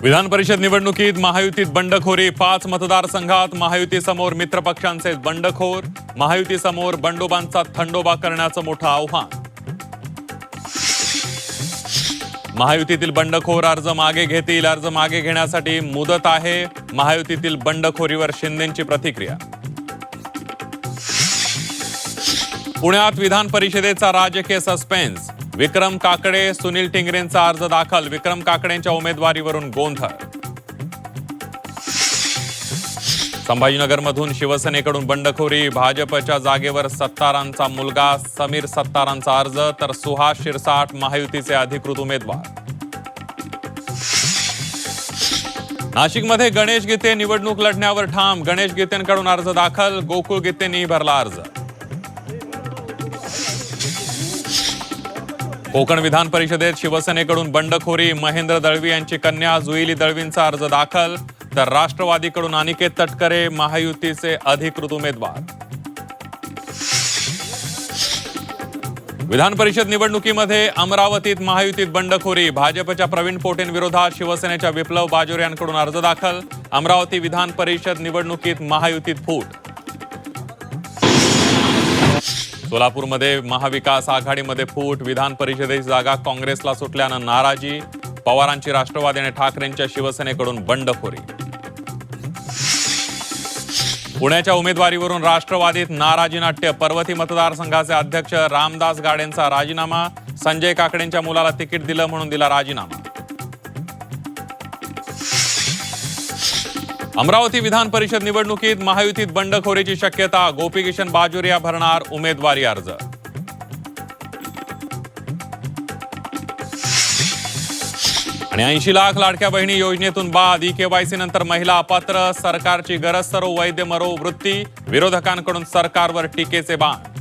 विधान परिषद निवडणुकीत महायुतीत बंडखोरी, 5 मतदारसंघात महायुतीसमोर मित्रपक्षांचे बंडखोर, महायुतीसमोर बंडोबांचा थंडोबा करण्याचं मोठं आव्हान. महायुतीतील बंडखोर अर्ज मागे घेतील. अर्ज मागे घेण्यासाठी मुदत आहे. महायुतीतील बंडखोरीवर शिंदेंची प्रतिक्रिया. पुण्यात विधान परिषदेचा राजकीय सस्पेन्स. विक्रम काकडे, सुनील टिंगरेंचा अर्ज दाखल. विक्रम काकडेंच्या उमेदवारीवरून गोंधळ. संभाजीनगरमधून शिवसेनेकडून बंडखोरी. भाजपच्या जागेवर सत्तारांचा मुलगा समीर सत्तारांचा अर्ज, तर सुहास शिरसाट महायुतीचे अधिकृत उमेदवार. नाशिकमध्ये गणेश गीते निवडणूक लढण्यावर ठाम. गणेश गीतेंकडून अर्ज दाखल. गोकुळ गीतेंनी भरला अर्ज. कोकण विधान परिषदेत शिवसेनेकडून बंडखोरी. महेंद्र दळवी यांची कन्या जुईली दळवींचा अर्ज दाखल, तर राष्ट्रवादीकडून अनिकेत तटकरे महायुतीचे अधिकृत उमेदवार. विधान परिषद निवडणुकीमध्ये अमरावतीत महायुतीत बंडखोरी. भाजपच्या प्रवीण पोटेंविरोधात शिवसेनेच्या विप्लव बाजोर यांकडून अर्ज दाखल. अमरावती विधान परिषद निवडणुकीत महायुतीत फूट. सोलापूरमध्ये महाविकास आघाडीमध्ये फूट. विधान परिषदेची जागा काँग्रेसला सुटल्यानं नाराजी. पवारांची राष्ट्रवादी आणि ठाकरेंच्या शिवसेनेकडून बंडखोरी. पुण्याच्या उमेदवारीवरून राष्ट्रवादीत नाराजी नाट्य. पर्वती मतदारसंघाचे अध्यक्ष रामदास गाडेंचा राजीनामा. संजय काकडेंच्या मुलाला तिकीट दिलं म्हणून दिला राजीनामा. अमरावती विधान परिषद निवडणुकीत महायुतीत बंडखोरीची शक्यता. गोपीकिशन बाजोरिया भरणार उमेदवारी अर्ज. आणि 80 लाख लाडक्या बहिणी योजनेतून बाद. ई-केवायसी नंतर महिला अपात्र. सरकारची गरज सरो वैद्य मरो वृत्ती. विरोधकांकडून सरकारवर टीकेचे बाण.